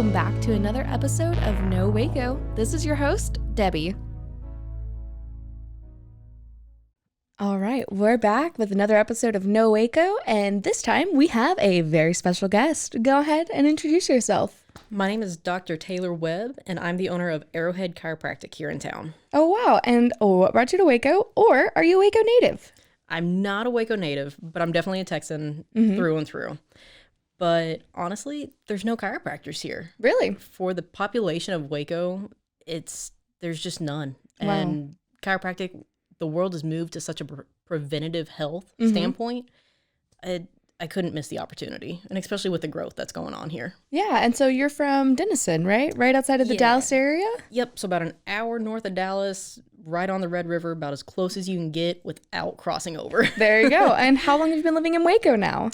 welcome back to another episode of No Waco. This is your host, Debbie. All right, we're back with another episode of No Waco, and this time we have a very special guest. Go ahead and introduce yourself. My name is Dr. Taylor Webb, and I'm the owner of ArrowHead Chiropractic here in town. Oh, wow. And what brought you to Waco, or are you a Waco native? I'm not a Waco native, but I'm definitely a Texan through and through. But honestly, there's no chiropractors here. Really? For the population of Waco, there's just none. Wow. And chiropractic, the world has moved to such a preventative health standpoint. I couldn't miss the opportunity, and especially with the growth that's going on here. Yeah, and so you're from Denison, right? Right outside of the Dallas area? Yep, so about an hour north of Dallas, right on the Red River, about as close as you can get without crossing over. There you go. And how long have you been living in Waco now?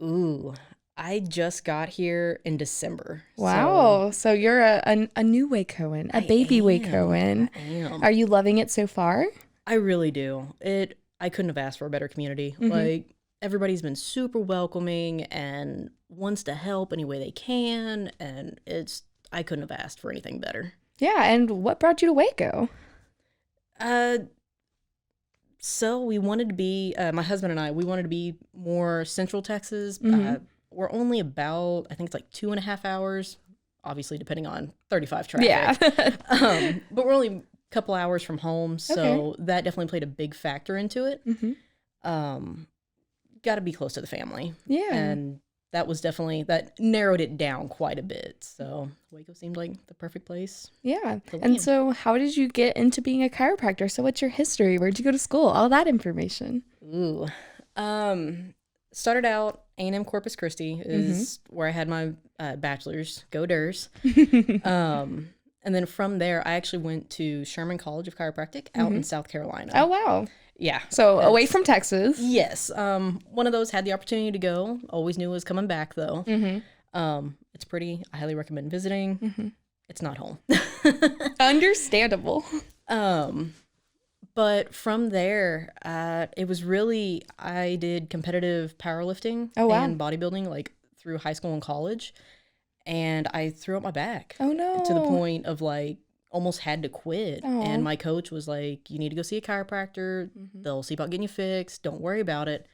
Ooh, I just got here in December. Wow, so you're a new Wacoan, a baby Wacoan. I am. Are you loving it so far? I really do. I couldn't have asked for a better community. Like, everybody's been super welcoming and wants to help any way they can, and I couldn't have asked for anything better. Yeah, and what brought you to Waco? So we wanted to be, my husband and I, we wanted to be more Central Texas. We're only about, I think it's like 2.5 hours, obviously depending on 35 traffic. Yeah. But we're only a couple hours from home, so that definitely played a big factor into it. Got to be close to the family. Yeah. And that narrowed it down quite a bit. So Waco seemed like the perfect place. Yeah. And so how did you get into being a chiropractor? So what's your history? Where'd you go to school? All that information. Ooh. Started out A&M Corpus Christi is where I had my bachelor's. Go Durs. And then from there, I actually went to Sherman College of Chiropractic out in South Carolina. Oh, wow. Yeah. So away from Texas. Yes. One of those had the opportunity to go. Always knew it was coming back, though. It's pretty. I highly recommend visiting. It's not home. Understandable. But from there, it was really, I did competitive powerlifting and bodybuilding like through high school and college. And I threw up my back. Oh, no. To the point of like almost had to quit. And my coach was like, you need to go see a chiropractor. They'll see about getting you fixed. Don't worry about it.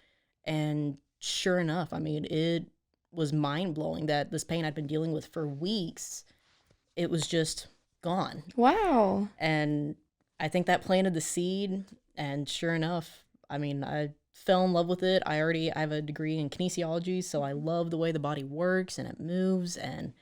And sure enough, I mean, it was mind blowing that this pain I'd been dealing with for weeks, it was just gone. Wow. And I think that planted the seed, and sure enough, I mean, I fell in love with it. I have a degree in kinesiology, so I love the way the body works and it moves, and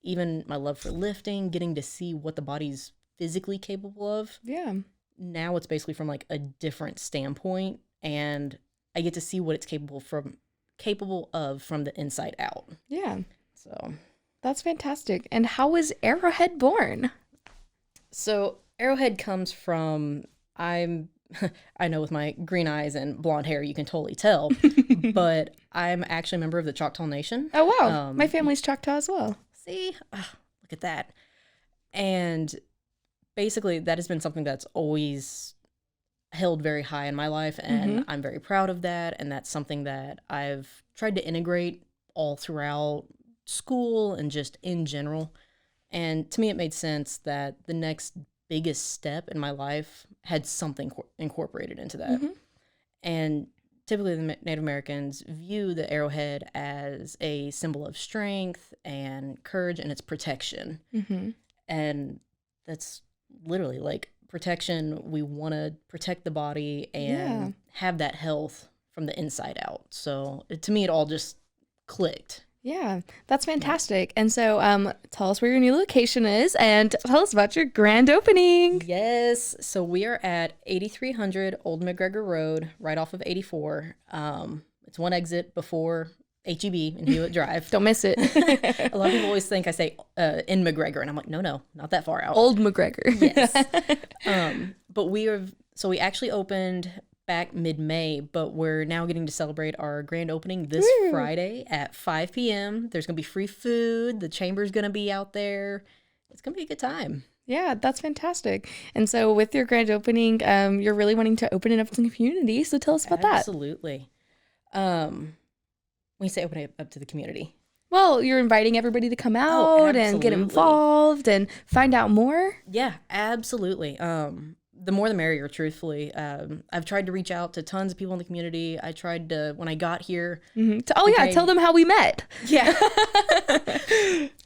even my love for lifting, getting to see what the body's physically capable of. Yeah. Now it's basically from like a different standpoint, and I get to see what it's capable of from the inside out. Yeah. So that's fantastic. And how was ArrowHead born? So ArrowHead comes from, I know with my green eyes and blonde hair, you can totally tell, but I'm actually a member of the Choctaw Nation. Oh, wow. My family's Choctaw as well. See? Look at that. And basically, that has been something that's always held very high in my life, and I'm very proud of that, and that's something that I've tried to integrate all throughout school and just in general. And to me, it made sense that the next biggest step in my life had something incorporated into that. And typically the Native Americans view the arrowhead as a symbol of strength and courage, and it's protection. And that's literally like protection. We want to protect the body and have that health from the inside out. So to me, it all just clicked. Yeah, that's fantastic. And so tell us where your new location is and tell us about your grand opening. Yes. So we are at 8300 Old McGregor Road, right off of 84. It's one exit before HEB and Hewitt Drive. Don't miss it. A lot of people always think I say in McGregor, and I'm like, no, not that far out. Old McGregor. Yes. But we actually opened back mid-May, but we're now getting to celebrate our grand opening this Friday at 5 p.m. There's going to be free food. The chamber's going to be out there. It's going to be a good time. Yeah, that's fantastic. And so with your grand opening, you're really wanting to open it up to the community. So tell us about that. Absolutely. When you say open it up to the community, Well, you're inviting everybody to come out and get involved and find out more. Yeah, absolutely. The more the merrier, truthfully. I've tried to reach out to tons of people in the community. I tried to, when I got here. Tell them how we met. Yeah.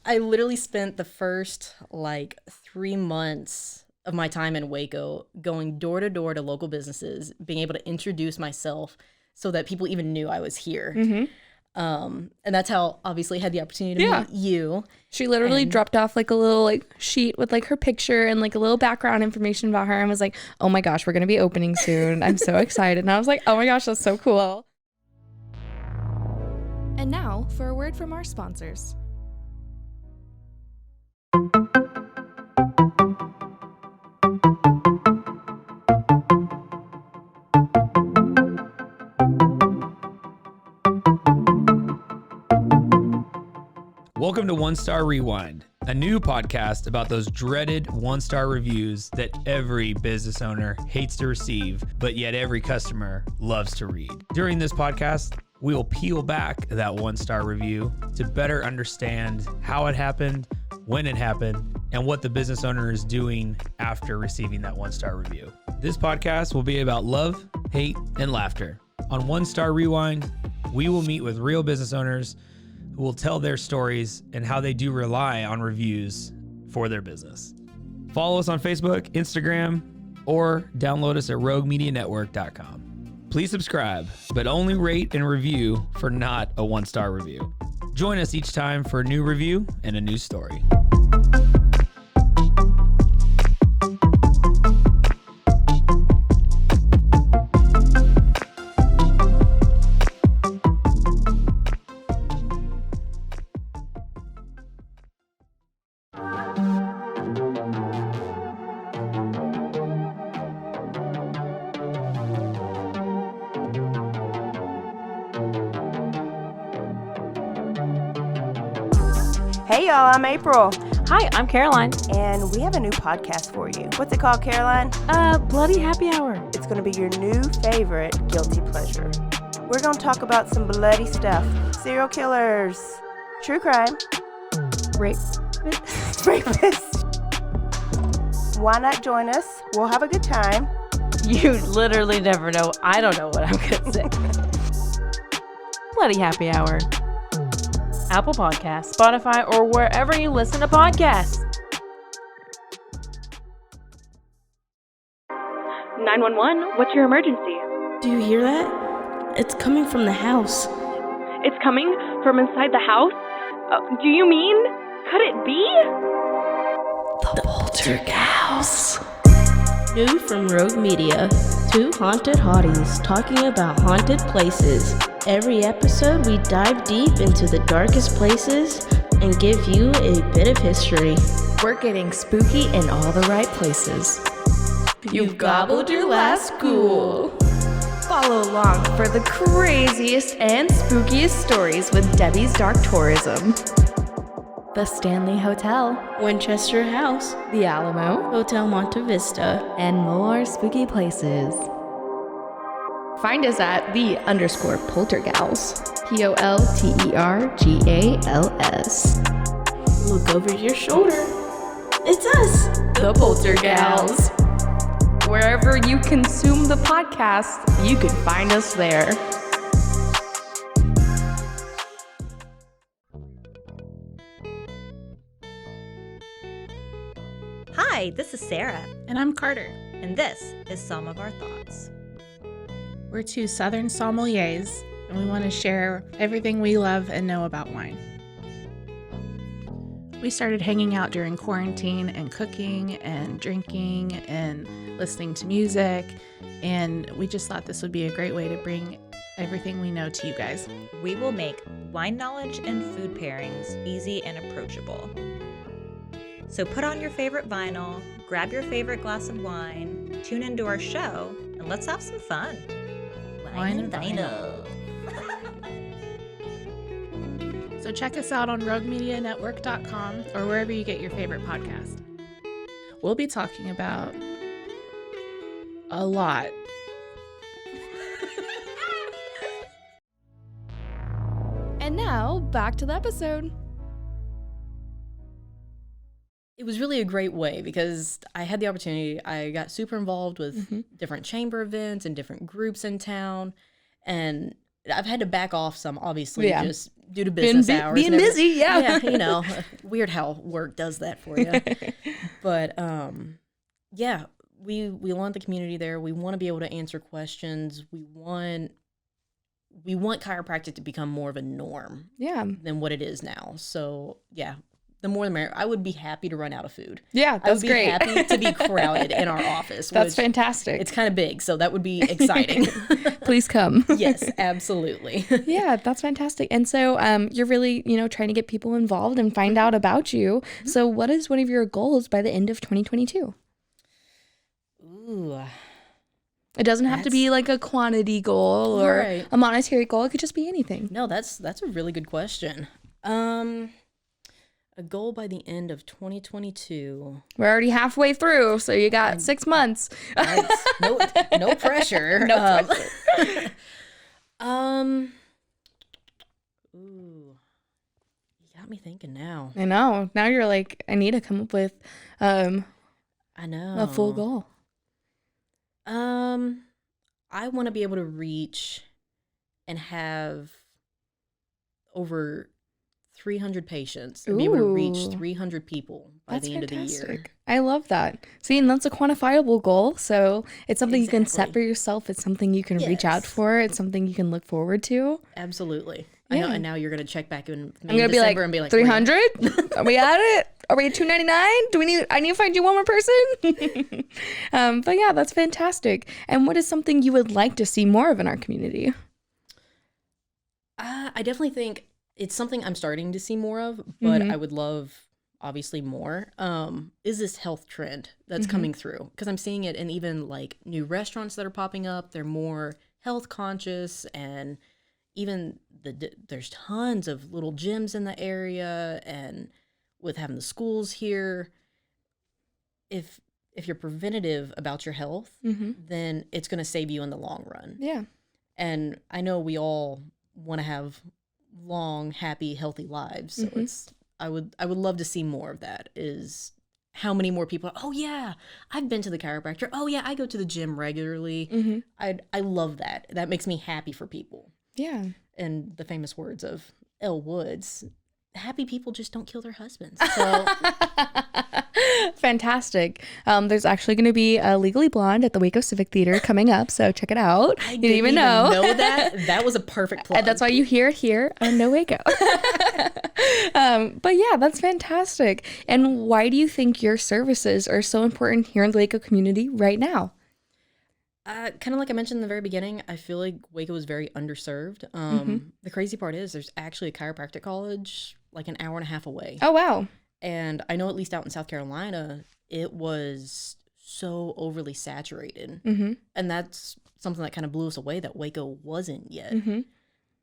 I literally spent the first 3 months of my time in Waco going door to door to local businesses, being able to introduce myself so that people even knew I was here. And that's how obviously I had the opportunity to meet you. She literally dropped off a little sheet with her picture and a little background information about her and was like, oh my gosh, we're going to be opening soon. I'm so excited. And I was like, oh my gosh, that's so cool. And now for a word from our sponsors. Welcome to One Star Rewind, a new podcast about those dreaded one-star reviews that every business owner hates to receive, but yet every customer loves to read. During this podcast, we will peel back that one-star review to better understand how it happened, when it happened, and what the business owner is doing after receiving that one-star review. This podcast will be about love, hate, and laughter. On One Star Rewind, we will meet with real business owners who will tell their stories and how they do rely on reviews for their business. Follow us on Facebook, Instagram, or download us at roguemedianetwork.com. Please subscribe, but only rate and review for not a one-star review. Join us each time for a new review and a new story. Hey y'all, I'm April. Hi, I'm Caroline. And we have a new podcast for you. What's it called, Caroline? Bloody Happy Hour. It's going to be your new favorite guilty pleasure. We're going to talk about some bloody stuff. Serial killers, true crime, rapists. Why not join us? We'll have a good time. You literally never know. I don't know what I'm going to say. Bloody Happy Hour. Apple Podcasts, Spotify, or wherever you listen to podcasts. 911, what's your emergency? Do you hear that? It's coming from the house. It's coming from inside the house? Do you mean? Could it be? The Poltergeist. New from Rogue Media. Two haunted hotties talking about haunted places. Every episode, we dive deep into the darkest places and give you a bit of history. We're getting spooky in all the right places. You've gobbled your last ghoul. Follow along for the craziest and spookiest stories with Debbie's Dark Tourism. The Stanley Hotel, Winchester House, the Alamo, Hotel Monte Vista, and more spooky places. Find us at _Poltergals, POLTERGALS. Look over your shoulder. It's us, the Poltergals. Wherever you consume the podcast, you can find us there. Hi, this is Sarah. And I'm Carter. And this is Some of Our Thoughts. We're two Southern sommeliers, and we want to share everything we love and know about wine. We started hanging out during quarantine and cooking and drinking and listening to music, and we just thought this would be a great way to bring everything we know to you guys. We will make wine knowledge and food pairings easy and approachable. So put on your favorite vinyl, grab your favorite glass of wine, tune into our show, and let's have some fun. Wine and vinyl. So check us out on roguemedianetwork.com or wherever you get your favorite podcast. We'll be talking about a lot. And now, back to the episode. It was really a great way because I had the opportunity. I got super involved with Mm-hmm. different chamber events and different groups in town. And I've had to back off some, obviously, Yeah. just due to business hours. Being and everything. busy, yeah. Yeah, weird how work does that for you. But, yeah, we want the community there. We want to be able to answer questions. We want chiropractic to become more of a norm Yeah. than what it is now. So, yeah, the more the merrier. I would be happy to run out of food. Yeah, I would that's be great. happy to be crowded in our office. That's which fantastic. It's kind of big, so that would be exciting. Please come. Yes, absolutely. Yeah, that's fantastic. And so you're really, trying to get people involved and find out about you. So what is one of your goals by the end of 2022? Ooh. It doesn't have to be like a quantity goal or Right. a monetary goal. It could just be anything. No, that's a really good question. A goal by the end of 2022. We're already halfway through, so you got 6 months. No pressure. No pressure. Ooh. You got me thinking now. I know. Now you're like, I need to come up with I know. a full goal. I want to be able to reach and have over 300 patients and be able to reach Ooh. 300 people by That's the end of the year. fantastic. I love that. See, and that's a quantifiable goal. So it's something you can set Exactly. for yourself. It's something you can reach out Yes. for. It's something you can look forward to. Absolutely. I know, Yeah. and now you're going to check back in with me I'm gonna in be like, December and be like 300? Are we at it? Are we at 299? I need to find you one more person? But yeah, that's fantastic. And what is something you would like to see more of in our community? I definitely think it's something I'm starting to see more of, but Mhm. I would love obviously more. Is this health trend that's coming through? Because I'm seeing it in even like new restaurants that are popping up. They're more health conscious, and even there's tons of little gyms in the area, and with having the schools here, if you're preventative about your health, then it's going to save you in the long run. Yeah. And I know we all want to have long, happy, healthy lives. So I would love to see more of that. Is how many more people are, oh yeah, I've been to the chiropractor. Oh yeah, I go to the gym regularly. I love that. That makes me happy for people. Yeah. And the famous words of Elle Woods, happy people just don't kill their husbands. So Fantastic. There's actually going to be Legally Blonde at the Waco Civic Theater coming up, so check it out. I You didn't even know. know that. That was a perfect plug. And that's why you hear it here on No Waco. But yeah, that's fantastic. And why do you think your services are so important here in the Waco community right now? Kind of like I mentioned in the very beginning, I feel like Waco is very underserved. The crazy part is there's actually a chiropractic college like an hour and a half away. Oh, wow. And I know at least out in South Carolina, it was so overly saturated. And that's something that kind of blew us away that Waco wasn't yet.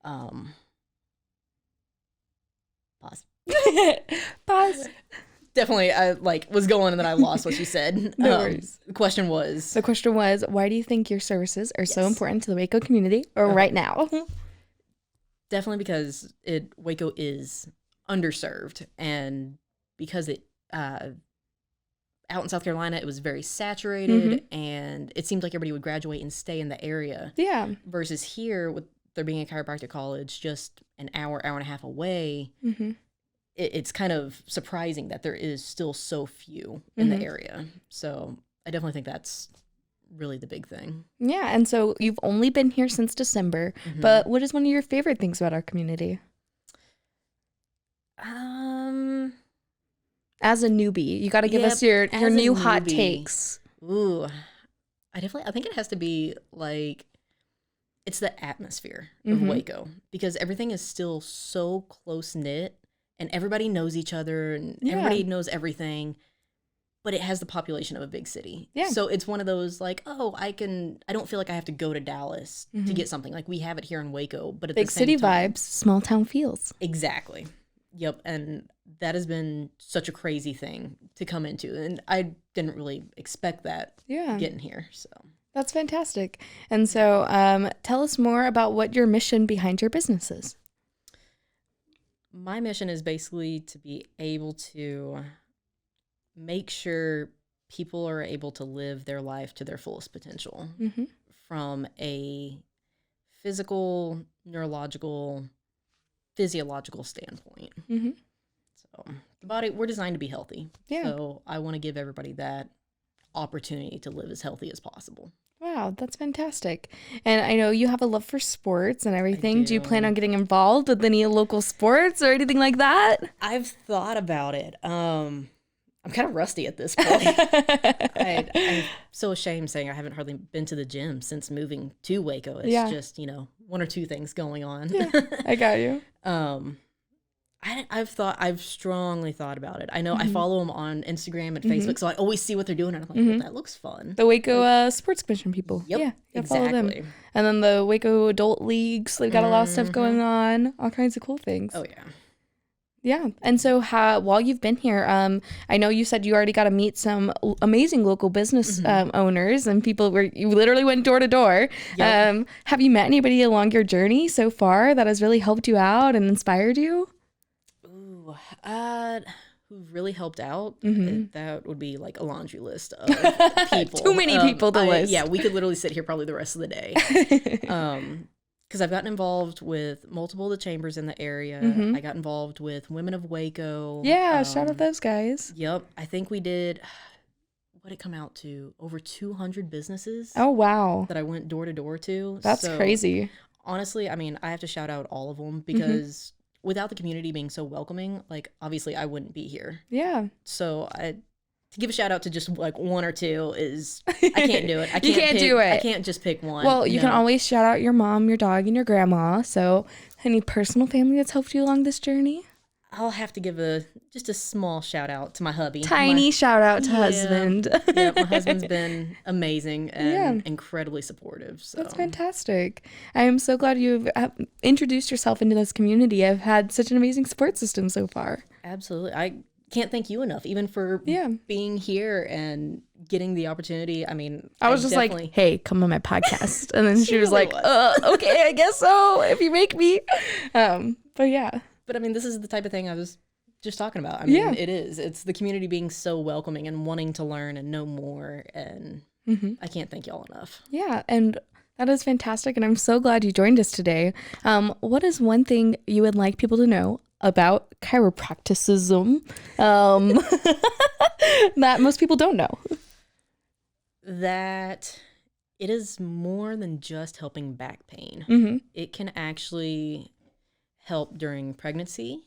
Pause. Pause. Definitely, I was going and then I lost what you said. No worries. The question was, The question was, why do you think your services are so important to the Waco community right now? definitely because Waco is underserved, and because it out in South Carolina it was very saturated, and it seemed like everybody would graduate and stay in the area. Yeah. Versus here, with there being a chiropractic college just an hour and a half away, it's kind of surprising that there is still so few in the area. So I definitely think that's really the big thing. Yeah, and so you've only been here since December, but what is one of your favorite things about our community? As a newbie, you got to give us your as a new hot newbie. takes. Ooh, I think it has to be it's the atmosphere of Waco, because everything is still so close knit and everybody knows each other and everybody knows everything, but it has the population of a big city. Yeah. So it's one of those I don't feel like I have to go to Dallas to get something. Like we have it here in Waco, but at Big the same city time, vibes, small town feels. Exactly. Yep. And that has been such a crazy thing to come into. And I didn't really expect that getting here. So That's fantastic. And so tell us more about what your mission behind your business is. my mission is basically to be able to make sure people are able to live their life to their fullest potential from a physical, neurological, physiological standpoint. So the body, we're designed to be healthy. Yeah. So I want to give everybody that opportunity to live as healthy as possible. Wow, that's fantastic. And I know you have a love for sports and everything. Do you do. plan on getting involved with any local sports or anything like that? I've thought about it. I'm kind of rusty at this point. I'm so ashamed saying I haven't hardly been to the gym since moving to Waco. It's just, one or two things going on. Yeah, I got you. I've strongly thought about it. I know I follow them on Instagram and Facebook, so I always see what they're doing, and I'm like, well, that looks fun. The Waco Sports Commission people. Yep, Yeah, follow them. exactly. And then the Waco Adult Leagues, they've got a lot of stuff going on, all kinds of cool things. Oh, yeah. Yeah. And so while you've been here, I know you said you already got to meet some amazing local business owners and people where you literally went door to door. Yep. Have you met anybody along your journey so far that has really helped you out and inspired you? Ooh, who really helped out? That would be like a laundry list of people. Too many people to list. Yeah, we could literally sit here probably the rest of the day. Because I've gotten involved with multiple of the chambers in the area. I got involved with Women of Waco. Yeah, shout out those guys. Yep. I think we did, what did it come out to? Over 200 businesses. Oh, wow. That I went door to door to. That's crazy. Honestly, I mean, I have to shout out all of them because without the community being so welcoming, like, obviously I wouldn't be here. Yeah. So to give a shout out to just like one or two is, I can't do it. I can't You can't do it. I can't just pick one. Well, you can always shout out your mom, your dog, and your grandma. So any personal family that's helped you along this journey? I'll have to give just a small shout out to my hubby. Tiny shout out to husband. Yeah, my husband's been amazing and incredibly supportive. So That's fantastic. I am so glad you've introduced yourself into this community. I've had such an amazing support system so far. Absolutely. I can't thank you enough, even for being here and getting the opportunity. I mean, I was just like, hey, come on my podcast. And then she was really like, okay, I guess so, if you make me. But yeah. But I mean, this is the type of thing I was just talking about. I mean, it is. It's the community being so welcoming and wanting to learn and know more. And I can't thank y'all enough. Yeah. And that is fantastic. And I'm so glad you joined us today. What is one thing you would like people to know about chiropracticism that most people don't know? That it is more than just helping back pain. It can actually help during pregnancy,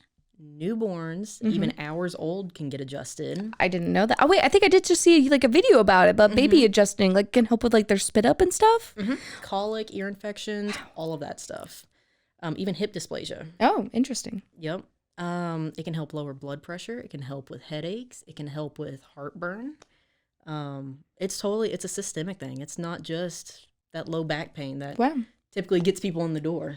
newborns, even hours old can get adjusted. I didn't know that. Oh, wait, I think I did just see like a video about it, about baby adjusting, like can help with like their spit up and stuff. Colic, ear infections, all of that stuff. Even hip dysplasia. Oh, interesting. Yep. It can help lower blood pressure. It can help with headaches. It can help with heartburn. It's a systemic thing. It's not just that low back pain that typically gets people in the door.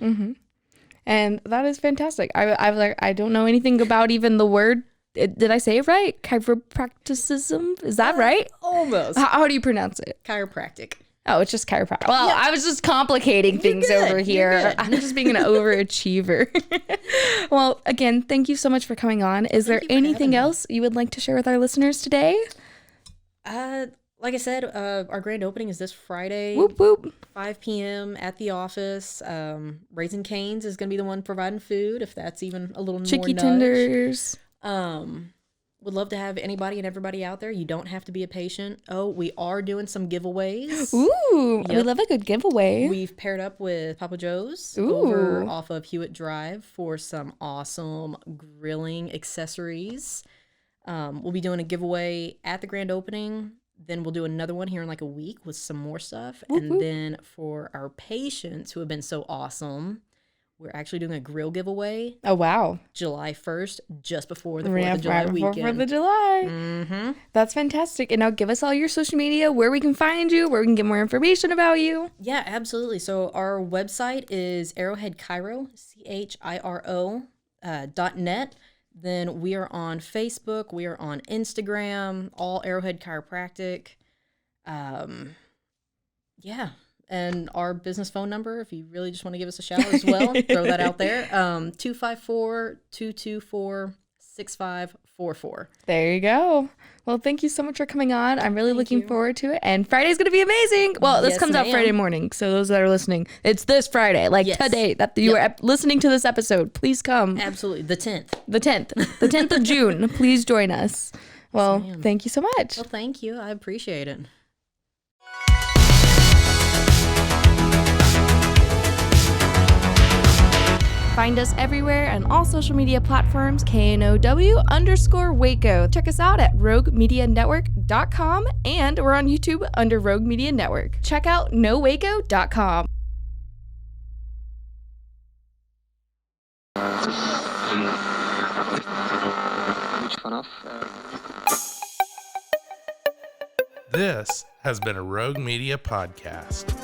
And that is fantastic. I don't know anything about even the word. Did I say it right? Chiropracticism? Is that right? Almost. How do you pronounce it? Chiropractic. Oh, it's just chiropractic. Well, I was just complicating things over here. I'm just being an overachiever. Well, again, thank you so much for coming on. Is there anything else you would like to share with our listeners today? Like I said, our grand opening is this Friday, Whoop, whoop. 5 p.m. at the office. Raising Cane's is going to be the one providing food, if that's even a little Chicky more nudge. tenders. Would love to have anybody and everybody out there. You don't have to be a patient. Oh, we are doing some giveaways. Ooh, we love a good giveaway. We've paired up with Papa Joe's Ooh. over off of Hewitt Drive for some awesome grilling accessories. We'll be doing a giveaway at the grand opening. Then we'll do another one here in like a week with some more stuff. And then for our patients who have been so awesome, we're actually doing a grill giveaway. Oh, wow. July 1st, just before the 4th of July weekend. Before 4th of July. That's fantastic. And now give us all your social media, where we can find you, where we can get more information about you. Yeah, absolutely. So our website is ArrowHead Chiro, CHIRO.net. Then we are on Facebook. We are on Instagram, all ArrowHead Chiropractic. Yeah. And our business phone number, if you really just want to give us a shout as well, throw that out there, 254-224-6544. There you go. Well, thank you so much for coming on. I'm really looking forward to it. And Friday's going to be amazing. Well, this comes out Friday morning. So those that are listening, it's this Friday, like today that you are listening to this episode. Please come. Absolutely. The 10th. The 10th of June. Please join us. Well, thank you so much. Well, thank you. I appreciate it. Find us everywhere on all social media platforms, KNOW_Waco. Check us out at roguemedianetwork.com, and we're on YouTube under Rogue Media Network. Check out nowaco.com. This has been a Rogue Media podcast.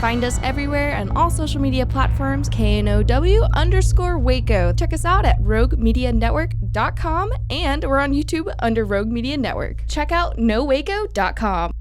Find us everywhere on all social media platforms, KNOW_Waco. Check us out at roguemedianetwork.com, and we're on YouTube under Rogue Media Network. Check out nowaco.com.